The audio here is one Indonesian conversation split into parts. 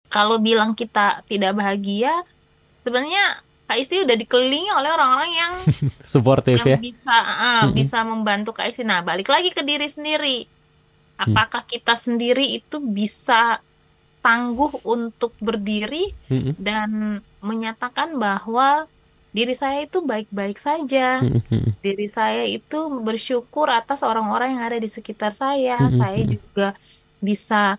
Kalau bilang kita tidak bahagia, sebenarnya Kak Isti udah dikelilingi oleh orang-orang yang Suportif ya. bisa Mm-mm. bisa membantu Kak Isti. Nah, balik lagi ke diri sendiri. Mm. Apakah kita sendiri itu bisa tangguh untuk berdiri Mm-mm. dan menyatakan bahwa diri saya itu baik-baik saja. Mm-mm. Diri saya itu bersyukur atas orang-orang yang ada di sekitar saya. Saya Mm-mm. juga bisa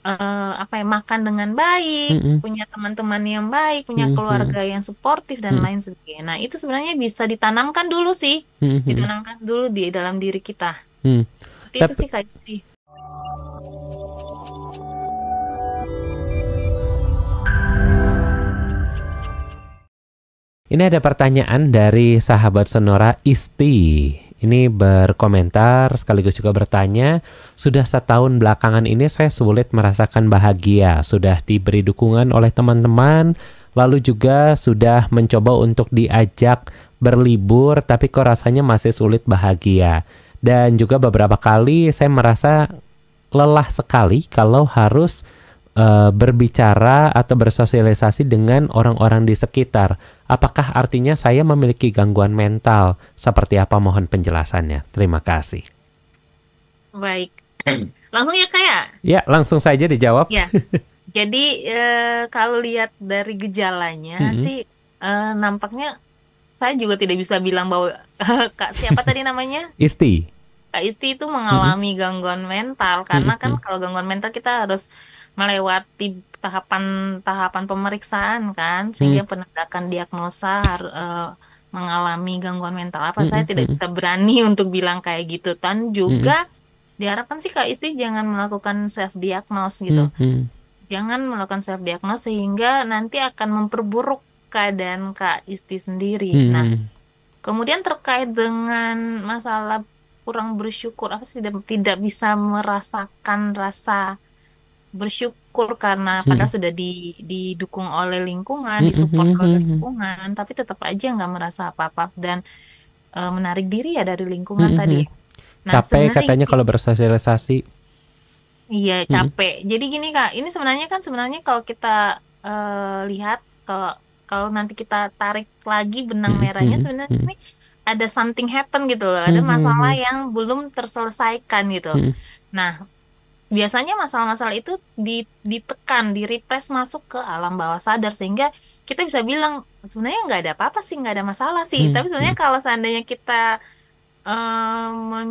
apa ya, makan dengan baik, Mm-mm. punya teman-teman yang baik, punya Mm-mm. keluarga yang suportif dan Mm-mm. lain sebagainya. Nah, itu sebenarnya bisa ditanamkan dulu sih, Mm-mm. ditanamkan dulu di dalam diri kita. Mm. Seperti itu Tapi sih Kak Isti. ini ada pertanyaan dari sahabat Sonora Isti. Ini berkomentar sekaligus juga bertanya, sudah setahun belakangan ini saya sulit merasakan bahagia. Sudah diberi dukungan oleh teman-teman, lalu juga sudah mencoba untuk diajak berlibur, tapi kok rasanya masih sulit bahagia. Dan juga beberapa kali saya merasa lelah sekali kalau harus berbicara atau bersosialisasi dengan orang-orang di sekitar. Apakah artinya saya memiliki gangguan mental? Seperti apa, mohon penjelasannya. Terima kasih. Baik. Langsung ya Kak ya? Ya, langsung saja dijawab. Ya. Jadi kalau lihat dari gejalanya Mm-mm. sih nampaknya saya juga tidak bisa bilang bahwa Kak siapa tadi namanya? Isti. Kak Isti itu Mm-mm. mengalami gangguan mental karena kan Mm-mm. kalau gangguan mental kita harus melewati tahapan-tahapan pemeriksaan kan sehingga penegakan diagnosa mengalami gangguan mental apa saya tidak Mm-mm. bisa berani untuk bilang kayak gitu dan juga Mm-mm. diharapkan sih Kak Isti jangan melakukan self diagnose gitu. Mm-mm. Jangan melakukan self diagnose sehingga nanti akan memperburuk keadaan Kak Isti sendiri. Nah, Mm-mm. kemudian terkait dengan masalah kurang bersyukur, apa sih tidak bisa merasakan rasa bersyukur karena padahal sudah didukung oleh lingkungan, disupport oleh Mm-mm. lingkungan, tapi tetap aja nggak merasa apa-apa dan menarik diri ya dari lingkungan tadi Mm-mm. ya. Nah, Capek sebenarnya katanya kalau bersosialisasi. iya Mm-mm. capek. Jadi gini Kak, ini sebenarnya kalau kita lihat kalau kalau nanti kita tarik lagi benang merahnya Mm-mm. sebenarnya Mm-mm. ini ada something happen gitu loh, ada masalah Mm-mm. yang belum terselesaikan gitu. Mm-mm. Nah, biasanya masalah-masalah itu ditekan, direpress masuk ke alam bawah sadar sehingga kita bisa bilang sebenarnya nggak ada apa-apa sih, nggak ada masalah sih. Tapi sebenarnya Mm-mm. kalau seandainya kita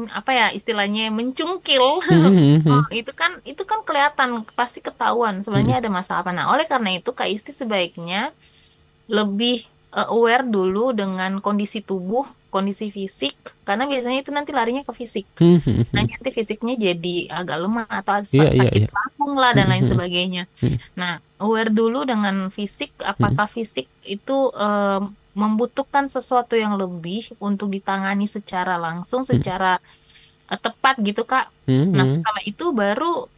apa ya istilahnya mencungkil oh, Mm-mm. itu kan kelihatan pasti ketahuan sebenarnya Mm-mm. ada masalah apa. Nah, oleh karena itu Kak Isti sebaiknya lebih aware dulu dengan kondisi tubuh, kondisi fisik karena biasanya itu nanti larinya ke fisik. Nah, Mhm. nanti fisiknya jadi agak lemah atau Iya, iya, sakit iya. lambung lah dan lain Mhm. sebagainya. Mhm. Nah, aware dulu dengan fisik, Mhm. apakah fisik itu membutuhkan sesuatu yang lebih untuk ditangani secara langsung, Mhm. secara tepat gitu, Kak. Nah, Mhm. setelah itu baru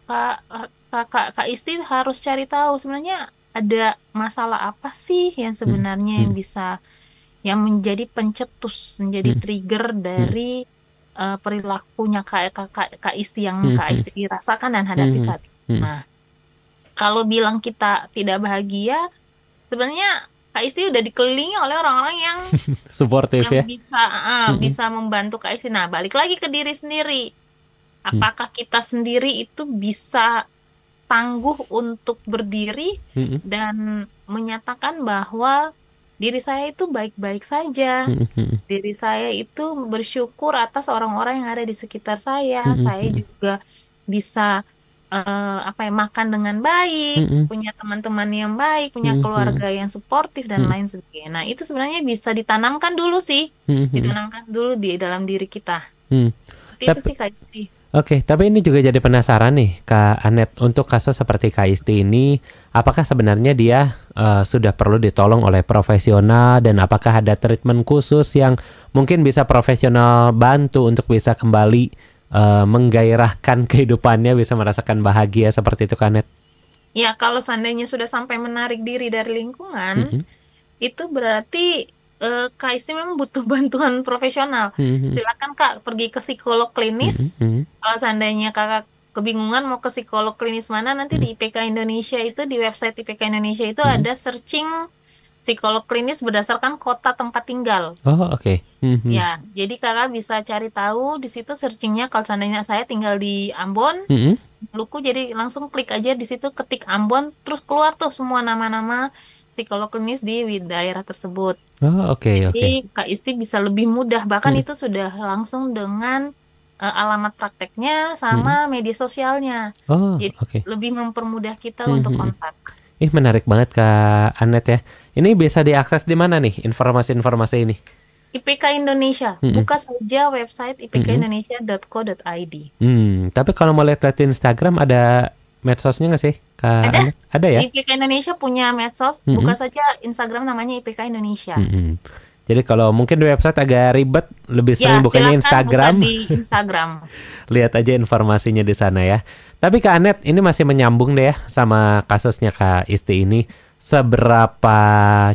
Kak Isti harus cari tahu sebenarnya ada masalah apa sih yang Mhm. sebenarnya yang Mhm. bisa yang menjadi pencetus, menjadi Mhm. trigger Mhm. dari perilakunya Kak Isti yang Kak Mhm. Isti rasakan dan hadapi Mhm. saat ini. Mhm. Nah, kalau bilang kita tidak bahagia, sebenarnya Kak Isti udah dikelilingi oleh orang-orang yang Suportif yang ya. Mhm. bisa membantu Kak Isti. Nah, balik lagi ke diri sendiri. Mhm. Apakah kita sendiri itu bisa tangguh untuk berdiri Mhm. dan menyatakan bahwa diri saya itu baik-baik saja. Mhm. Diri saya itu bersyukur atas orang-orang yang ada di sekitar saya. Saya Mhm. juga bisa apa ya, makan dengan baik, Mhm. punya teman-teman yang baik, punya Mhm. keluarga yang suportif dan Mhm. lain sebagainya. Nah, itu sebenarnya bisa ditanamkan dulu sih, Mhm. ditanamkan dulu di dalam diri kita. Mhm. Seperti itu Tapi sih Kak Isti. oke, tapi ini juga jadi penasaran nih, Kak Anet, untuk kasus seperti Kak Isti ini, apakah sebenarnya dia sudah perlu ditolong oleh profesional dan apakah ada treatment khusus yang mungkin bisa profesional bantu untuk bisa kembali menggairahkan kehidupannya, bisa merasakan bahagia seperti itu, Kak Anet? Ya, kalau seandainya sudah sampai menarik diri dari lingkungan, Mhm. itu berarti Kak Isti memang butuh bantuan profesional. Mhm. Silakan Kak pergi ke psikolog klinis. Mhm. Mhm. Kalau seandainya Kakak kebingungan mau ke psikolog klinis mana, nanti di Mm-mm. IPK Indonesia itu, di website IPK Indonesia itu Mm-mm. ada searching psikolog klinis berdasarkan kota tempat tinggal. Oh, oke. Ya, Mhm. jadi kakak bisa cari tahu di situ searchingnya. Kalau seandainya saya tinggal di Ambon, Mhm. Luku, jadi langsung klik aja di situ, ketik Ambon, terus keluar tuh semua nama-nama psikolog klinis di daerah tersebut. Oh, oke, Jadi oke. Kak Isti bisa lebih mudah, bahkan Mhm. itu sudah langsung dengan alamat prakteknya sama Mhm. media sosialnya. Oh, Jadi oke. lebih mempermudah kita untuk Mhm. kontak. Ih, menarik banget Kak Anet ya. Ini bisa diakses di mana nih informasi-informasi ini? IPK Indonesia, Mhm. buka saja website Mhm. ipkindonesia.co.id. Tapi kalau mau lihat-lihat di Instagram ada medsosnya nggak sih, Kak Ada Anet? Ada ya? IPK Indonesia punya medsos, buka Mhm. saja Instagram namanya IPK Indonesia. Mhm. Jadi kalau mungkin di website agak ribet, lebih Ya, sering bukanya silakan buka Instagram, di Instagram. lihat aja informasinya di sana ya. Tapi Kak Anet, ini masih menyambung deh ya sama kasusnya Kak Isti ini. Seberapa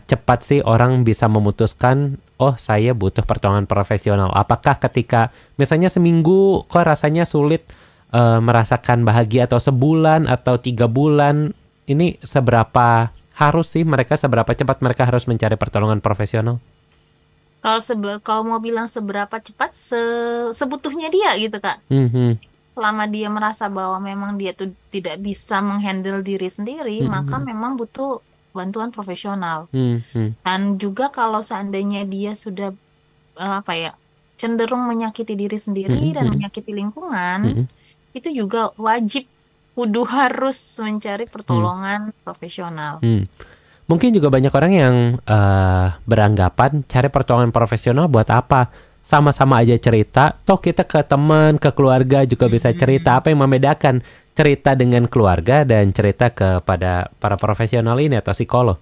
cepat sih orang bisa memutuskan, oh saya butuh pertolongan profesional? Apakah ketika misalnya seminggu kok rasanya sulit merasakan bahagia, atau sebulan atau 3 bulan, ini seberapa harus sih mereka, seberapa cepat mereka harus mencari pertolongan profesional? Kalau mau bilang seberapa cepat, sebutuhnya dia gitu, Kak. Mhm. Selama dia merasa bahwa memang dia tuh tidak bisa menghandle diri sendiri, maka Mhm. memang butuh bantuan profesional. Mhm. Dan juga kalau seandainya dia sudah apa ya, cenderung menyakiti diri sendiri Mhm. dan Mhm. menyakiti lingkungan, Mhm. itu juga wajib kudu harus mencari Mhm. pertolongan profesional. Mhm. Mungkin juga banyak orang yang beranggapan cari pertolongan profesional buat apa? Sama-sama aja cerita, toh kita ke teman, ke keluarga juga bisa cerita. Hmm. Apa yang membedakan cerita dengan keluarga dan cerita kepada para profesional ini atau psikolog?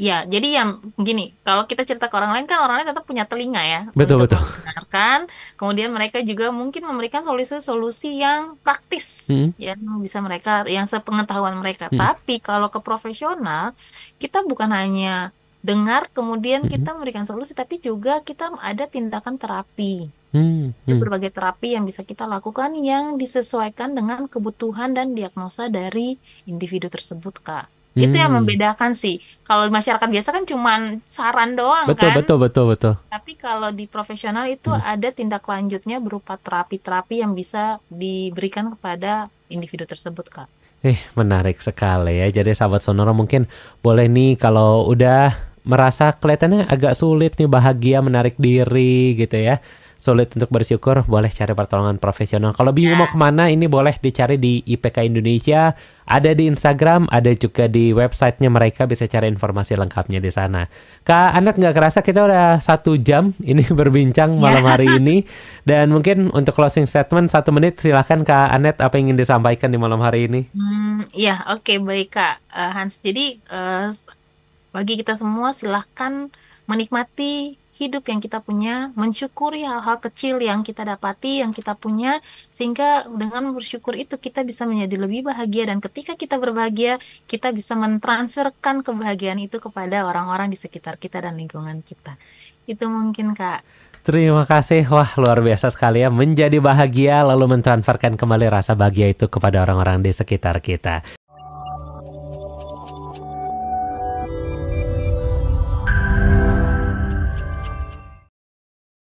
Ya, jadi yang gini, kalau kita cerita ke orang lain kan orang lain tetap punya telinga ya Betul, untuk betul. mendengarkan. Kemudian mereka juga mungkin memberikan solusi-solusi yang praktis, Mhm. yang bisa mereka, yang sepengetahuan mereka. Mhm. Tapi kalau ke profesional, kita bukan hanya dengar kemudian kita Mhm. memberikan solusi, tapi juga kita ada tindakan terapi. Mhm. Ada Mhm. berbagai terapi yang bisa kita lakukan yang disesuaikan dengan kebutuhan dan diagnosa dari individu tersebut, Kak. Itu yang Mhm. membedakan sih. Kalau di masyarakat biasa kan cuman saran doang Betul, kan. betul, betul, betul. Tapi kalau di profesional itu Mhm. ada tindak lanjutnya berupa terapi-terapi yang bisa diberikan kepada individu tersebut, Kak. Menarik sekali ya. Jadi sahabat Sonora mungkin boleh nih kalau udah merasa kelihatannya agak sulit nih bahagia, menarik diri gitu ya. Sulit untuk bersyukur, boleh cari pertolongan profesional. Kalau bingung mau Ya, kemana, ini boleh dicari di IPK Indonesia. Ada di Instagram, ada juga di websitenya mereka, bisa cari informasi lengkapnya di sana. Kak Anet, nggak kerasa kita udah 1 jam ini berbincang ya. malam hari ini. Dan mungkin untuk closing statement 1 menit, silahkan Kak Anet, apa yang ingin disampaikan di malam hari ini? Ya, oke, baik, Kak. Hans. Jadi bagi kita semua, silahkan menikmati hidup yang kita punya, mensyukuri hal-hal kecil yang kita dapati, yang kita punya, sehingga dengan bersyukur itu kita bisa menjadi lebih bahagia, dan ketika kita berbahagia, kita bisa mentransferkan kebahagiaan itu kepada orang-orang di sekitar kita dan lingkungan kita. Itu mungkin, Kak. Terima kasih, wah luar biasa sekali ya, menjadi bahagia lalu mentransferkan kembali rasa bahagia itu kepada orang-orang di sekitar kita.